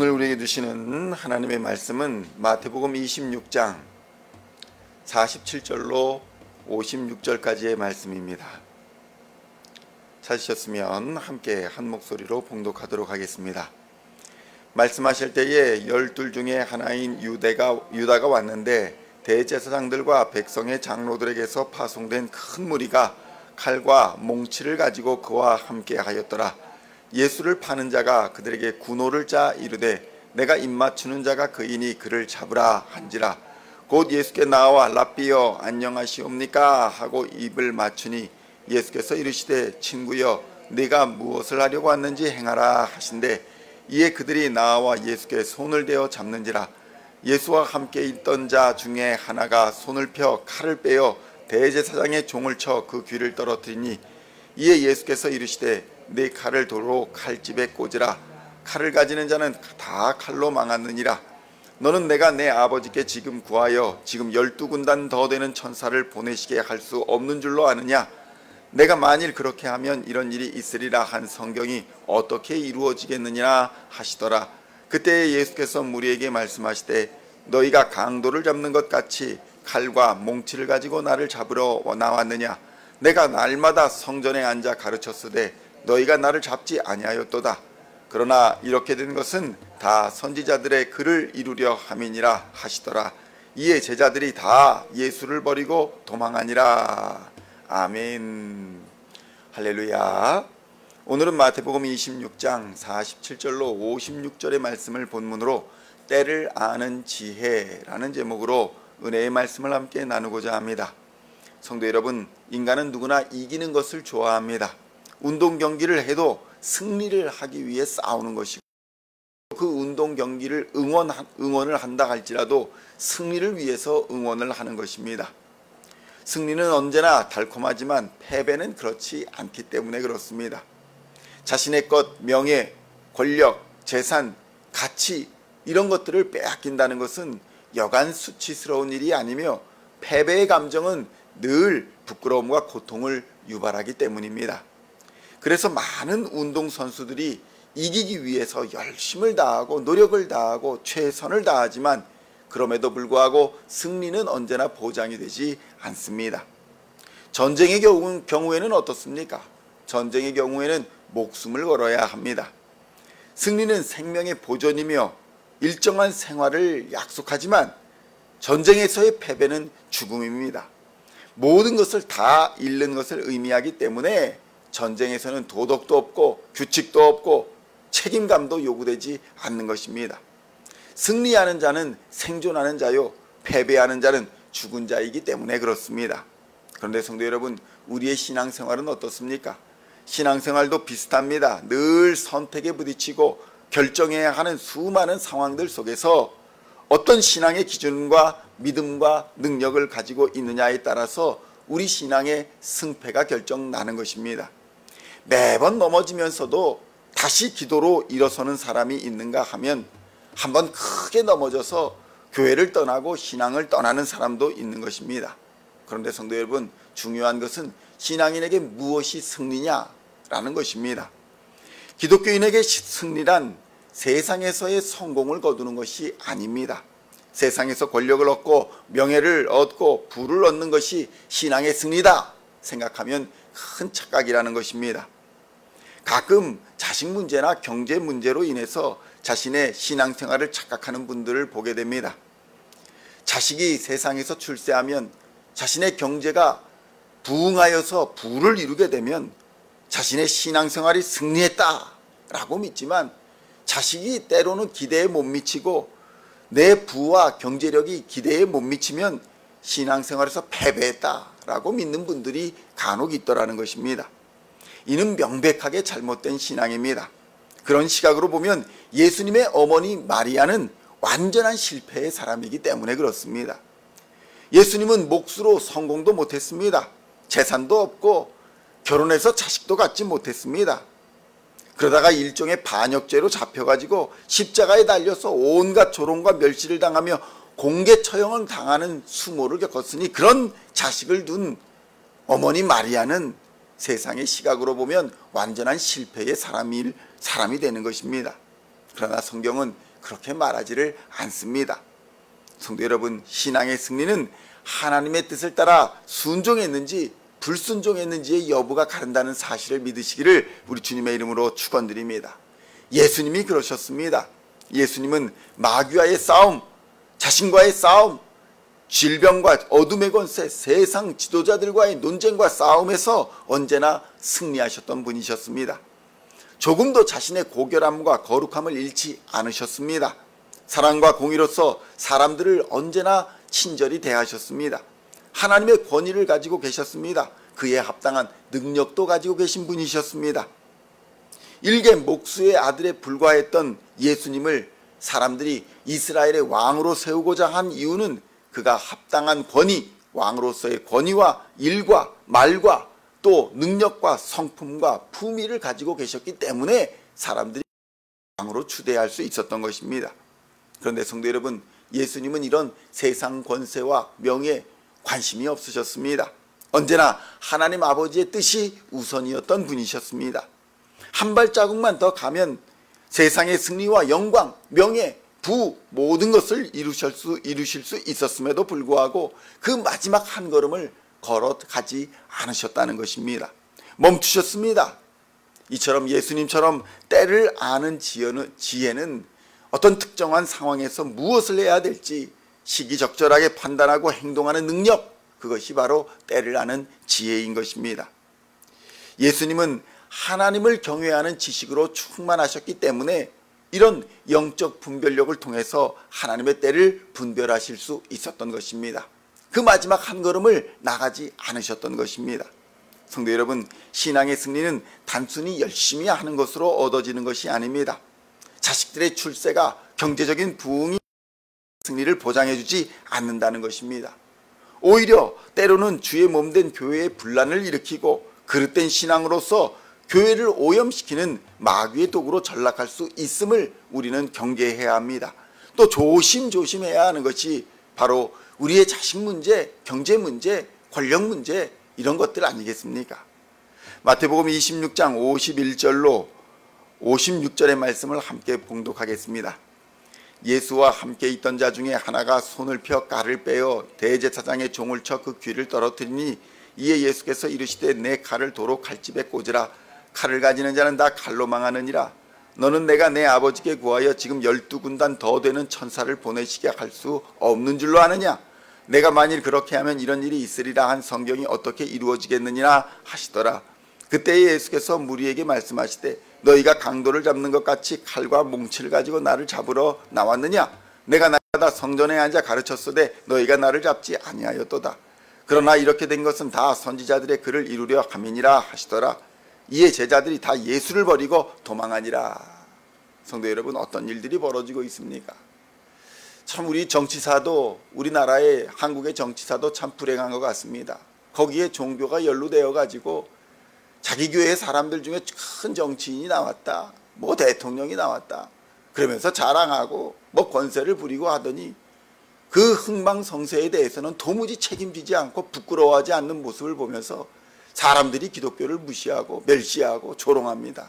오늘 우리에게 주시는 하나님의 말씀은 마태복음 26장 47절로 56절까지의 말씀입니다. 찾으셨으면 함께 한 목소리로 봉독하도록 하겠습니다. 말씀하실 때에 12 중에 하나인 유다가 왔는데 대제사장들과 백성의 장로들에게서 파송된 큰 무리가 칼과 몽치를 가지고 그와 함께 하였더라. 예수를 파는 자가 그들에게 군호를 짜 이르되 내가 입맞추는 자가 그이니 그를 잡으라 한지라. 곧 예수께 나와 랍비여 안녕하시옵니까 하고 입을 맞추니 예수께서 이르시되 친구여 네가 무엇을 하려고 왔는지 행하라 하신대 이에 그들이 나와 예수께 손을 대어 잡는지라. 예수와 함께 있던 자 중에 하나가 손을 펴 칼을 빼어 대제사장의 종을 쳐 그 귀를 떨어뜨리니 이에 예수께서 이르시되 네 칼을 도로 칼집에 꽂으라. 칼을 가지는 자는 다 칼로 망하느니라. 너는 내가 내 아버지께 지금 구하여 지금 12군단 더 되는 천사를 보내시게 할 수 없는 줄로 아느냐. 내가 만일 그렇게 하면 이런 일이 있으리라 한 성경이 어떻게 이루어지겠느냐 하시더라. 그때 예수께서 무리에게 말씀하시되 너희가 강도를 잡는 것 같이 칼과 몽치를 가지고 나를 잡으러 나왔느냐. 내가 날마다 성전에 앉아 가르쳤으되 너희가 나를 잡지 아니하였도다. 그러나 이렇게 된 것은 다 선지자들의 글을 이루려 함이니라 하시더라. 이에 제자들이 다 예수를 버리고 도망하니라. 아멘. 할렐루야. 오늘은 마태복음 26장 47절로 56절의 말씀을 본문으로 때를 아는 지혜라는 제목으로 은혜의 말씀을 함께 나누고자 합니다. 성도 여러분, 인간은 누구나 이기는 것을 좋아합니다. 운동 경기를 해도 승리를 하기 위해 싸우는 것이고 그 운동 경기를 응원을 한다 할지라도 승리를 위해서 응원을 하는 것입니다. 승리는 언제나 달콤하지만 패배는 그렇지 않기 때문에 그렇습니다. 자신의 것, 명예, 권력, 재산, 가치 이런 것들을 빼앗긴다는 것은 여간 수치스러운 일이 아니며 패배의 감정은 늘 부끄러움과 고통을 유발하기 때문입니다. 그래서 많은 운동선수들이 이기기 위해서 열심을 다하고 노력을 다하고 최선을 다하지만 그럼에도 불구하고 승리는 언제나 보장이 되지 않습니다. 전쟁의 경우에는 어떻습니까? 전쟁의 경우에는 목숨을 걸어야 합니다. 승리는 생명의 보존이며 일정한 생활을 약속하지만 전쟁에서의 패배는 죽음입니다. 모든 것을 다 잃는 것을 의미하기 때문에 전쟁에서는 도덕도 없고 규칙도 없고 책임감도 요구되지 않는 것입니다. 승리하는 자는 생존하는 자요, 패배하는 자는 죽은 자이기 때문에 그렇습니다. 그런데 성도 여러분, 우리의 신앙생활은 어떻습니까? 신앙생활도 비슷합니다. 늘 선택에 부딪히고 결정해야 하는 수많은 상황들 속에서 어떤 신앙의 기준과 믿음과 능력을 가지고 있느냐에 따라서 우리 신앙의 승패가 결정나는 것입니다. 매번 넘어지면서도 다시 기도로 일어서는 사람이 있는가 하면 한번 크게 넘어져서 교회를 떠나고 신앙을 떠나는 사람도 있는 것입니다. 그런데 성도 여러분, 중요한 것은 신앙인에게 무엇이 승리냐라는 것입니다. 기독교인에게 승리란 세상에서의 성공을 거두는 것이 아닙니다. 세상에서 권력을 얻고 명예를 얻고 부를 얻는 것이 신앙의 승리다 생각하면 큰 착각이라는 것입니다. 가끔 자식 문제나 경제 문제로 인해서 자신의 신앙생활을 착각하는 분들을 보게 됩니다. 자식이 세상에서 출세하면 자신의 경제가 부흥하여서 부를 이루게 되면 자신의 신앙생활이 승리했다라고 믿지만 자식이 때로는 기대에 못 미치고 내 부와 경제력이 기대에 못 미치면 신앙생활에서 패배했다라고 믿는 분들이 간혹 있더라는 것입니다. 이는 명백하게 잘못된 신앙입니다. 그런 시각으로 보면 예수님의 어머니 마리아는 완전한 실패의 사람이기 때문에 그렇습니다. 예수님은 몫으로 성공도 못했습니다. 재산도 없고 결혼해서 자식도 갖지 못했습니다. 그러다가 일종의 반역죄로 잡혀가지고 십자가에 달려서 온갖 조롱과 멸시를 당하며 공개 처형을 당하는 수모를 겪었으니 그런 자식을 둔 어머니 마리아는 세상의 시각으로 보면 완전한 실패의 사람이 되는 것입니다. 그러나 성경은 그렇게 말하지를 않습니다. 성도 여러분, 신앙의 승리는 하나님의 뜻을 따라 순종했는지 불순종했는지의 여부가 가른다는 사실을 믿으시기를 우리 주님의 이름으로 축원드립니다. 예수님이 그러셨습니다. 예수님은 마귀와의 싸움, 자신과의 싸움, 질병과 어둠의 권세, 세상 지도자들과의 논쟁과 싸움에서 언제나 승리하셨던 분이셨습니다. 조금도 자신의 고결함과 거룩함을 잃지 않으셨습니다. 사랑과 공의로서 사람들을 언제나 친절히 대하셨습니다. 하나님의 권위를 가지고 계셨습니다. 그에 합당한 능력도 가지고 계신 분이셨습니다. 일개 목수의 아들에 불과했던 예수님을 사람들이 이스라엘의 왕으로 세우고자 한 이유는 그가 합당한 권위, 왕으로서의 권위와 일과 말과 또 능력과 성품과 품위를 가지고 계셨기 때문에 사람들이 왕으로 추대할 수 있었던 것입니다. 그런데 성도 여러분, 예수님은 이런 세상 권세와 명예에 관심이 없으셨습니다. 언제나 하나님 아버지의 뜻이 우선이었던 분이셨습니다. 한 발자국만 더 가면 세상의 승리와 영광, 명예, 부 모든 것을 이루실 수 있었음에도 불구하고 그 마지막 한 걸음을 걸어가지 않으셨다는 것입니다. 멈추셨습니다. 이처럼 예수님처럼 때를 아는 지혜는 어떤 특정한 상황에서 무엇을 해야 될지 시기적절하게 판단하고 행동하는 능력, 그것이 바로 때를 아는 지혜인 것입니다. 예수님은 하나님을 경외하는 지식으로 충만하셨기 때문에 이런 영적 분별력을 통해서 하나님의 때를 분별하실 수 있었던 것입니다. 그 마지막 한 걸음을 나가지 않으셨던 것입니다. 성도 여러분, 신앙의 승리는 단순히 열심히 하는 것으로 얻어지는 것이 아닙니다. 자식들의 출세가 경제적인 부흥이 승리를 보장해주지 않는다는 것입니다. 오히려 때로는 주의 몸된 교회의 분란을 일으키고 그릇된 신앙으로서 교회를 오염시키는 마귀의 도구로 전락할 수 있음을 우리는 경계해야 합니다. 또 조심조심해야 하는 것이 바로 우리의 자식 문제, 경제 문제, 권력 문제, 이런 것들 아니겠습니까? 마태복음 26장 51절로 56절의 말씀을 함께 봉독하겠습니다. 예수와 함께 있던 자 중에 하나가 손을 펴 칼을 빼어 대제사장의 종을 쳐 그 귀를 떨어뜨리니 이에 예수께서 이르시되 내 칼을 도로 칼집에 꽂으라. 칼을 가지는 자는 다 칼로 망하느니라. 너는 내가 내 아버지께 구하여 지금 12군단 더 되는 천사를 보내시게 할 수 없는 줄로 아느냐? 내가 만일 그렇게 하면 이런 일이 있으리라 한 성경이 어떻게 이루어지겠느냐 하시더라. 그때 예수께서 무리에게 말씀하시되 너희가 강도를 잡는 것 같이 칼과 몽치를 가지고 나를 잡으러 나왔느냐? 내가 날마다 성전에 앉아 가르쳤으되 너희가 나를 잡지 아니하였도다. 그러나 이렇게 된 것은 다 선지자들의 글을 이루려 함이니라 하시더라. 이에 제자들이 다 예수를 버리고 도망하니라. 성도 여러분, 어떤 일들이 벌어지고 있습니까? 참 우리 정치사도, 우리나라의 한국의 정치사도 참 불행한 것 같습니다. 거기에 종교가 연루되어 가지고 자기 교회의 사람들 중에 큰 정치인이 나왔다, 뭐 대통령이 나왔다 그러면서 자랑하고 뭐 권세를 부리고 하더니 그 흥망성쇠에 대해서는 도무지 책임지지 않고 부끄러워하지 않는 모습을 보면서 사람들이 기독교를 무시하고 멸시하고 조롱합니다.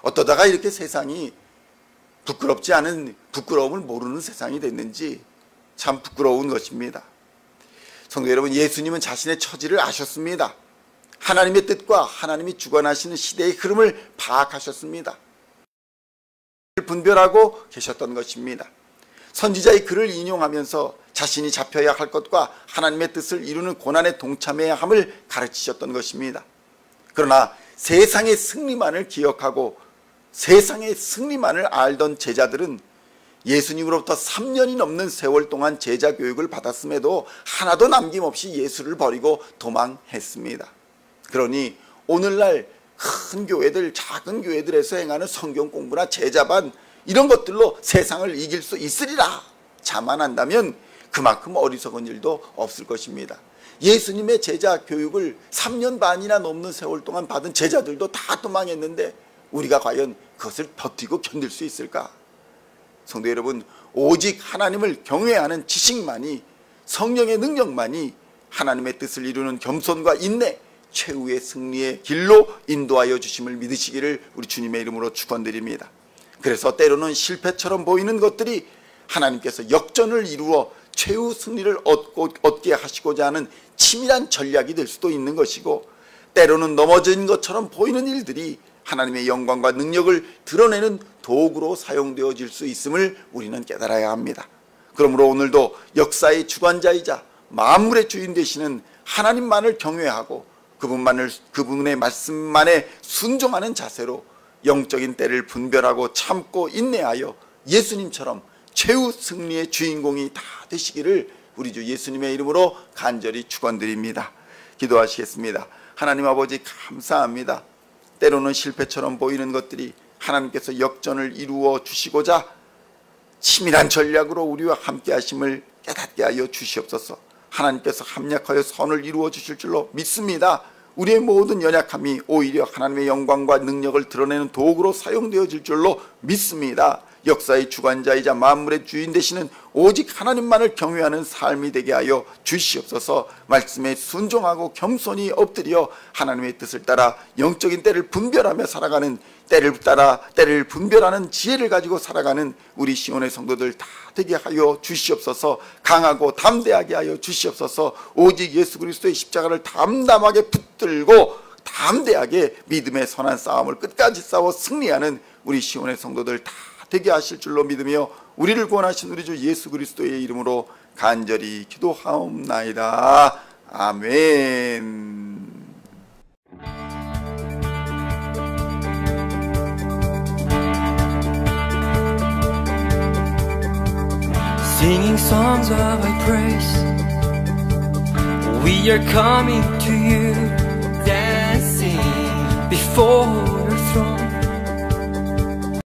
어떠다가 이렇게 세상이 부끄럽지 않은, 부끄러움을 모르는 세상이 됐는지 참 부끄러운 것입니다. 성도 여러분, 예수님은 자신의 처지를 아셨습니다. 하나님의 뜻과 하나님이 주관하시는 시대의 흐름을 파악하셨습니다. 분별하고 계셨던 것입니다. 선지자의 글을 인용하면서 자신이 잡혀야 할 것과 하나님의 뜻을 이루는 고난에 동참해야 함을 가르치셨던 것입니다. 그러나 세상의 승리만을 기억하고 세상의 승리만을 알던 제자들은 예수님으로부터 3년이 넘는 세월 동안 제자 교육을 받았음에도 하나도 남김없이 예수를 버리고 도망했습니다. 그러니 오늘날 큰 교회들, 작은 교회들에서 행하는 성경 공부나 제자반 이런 것들로 세상을 이길 수 있으리라 자만한다면 그만큼 어리석은 일도 없을 것입니다. 예수님의 제자 교육을 3년 반이나 넘는 세월 동안 받은 제자들도 다 도망했는데 우리가 과연 그것을 버티고 견딜 수 있을까? 성도 여러분, 오직 하나님을 경외하는 지식만이, 성령의 능력만이 하나님의 뜻을 이루는 겸손과 인내, 최후의 승리의 길로 인도하여 주심을 믿으시기를 우리 주님의 이름으로 축원드립니다. 그래서 때로는 실패처럼 보이는 것들이 하나님께서 역전을 이루어 최후 승리를 얻게 하시고자 하는 치밀한 전략이 될 수도 있는 것이고, 때로는 넘어진 것처럼 보이는 일들이 하나님의 영광과 능력을 드러내는 도구로 사용되어질 수 있음을 우리는 깨달아야 합니다. 그러므로 오늘도 역사의 주관자이자 만물의 주인 되시는 하나님만을 경외하고 그분의 말씀만에 순종하는 자세로 영적인 때를 분별하고 참고 인내하여 예수님처럼 최후 승리의 주인공이 다 되시기를 우리 주 예수님의 이름으로 간절히 축원드립니다. 기도하시겠습니다. 하나님 아버지, 감사합니다. 때로는 실패처럼 보이는 것들이 하나님께서 역전을 이루어 주시고자 치밀한 전략으로 우리와 함께 하심을 깨닫게 하여 주시옵소서. 하나님께서 합력하여 선을 이루어 주실 줄로 믿습니다. 우리의 모든 연약함이 오히려 하나님의 영광과 능력을 드러내는 도구로 사용되어질 줄로 믿습니다. 역사의 주관자이자 만물의 주인 되시는 오직 하나님만을 경외하는 삶이 되게 하여 주시옵소서. 말씀에 순종하고 겸손히 엎드려 하나님의 뜻을 따라 영적인 때를 분별하며 살아가는, 때를 분별하는 지혜를 가지고 살아가는 우리 시온의 성도들 다 되게 하여 주시옵소서. 강하고 담대하게 하여 주시옵소서. 오직 예수 그리스도의 십자가를 담담하게 붙들고 담대하게 믿음의 선한 싸움을 끝까지 싸워 승리하는 우리 시온의 성도들 다 되게 하실 줄로 믿으며 우리를 구원하신 우리 주 예수 그리스도의 이름으로 간절히 기도하옵나이다. 아멘. Singing songs of thy praise, we are coming to you, dancing before your throne.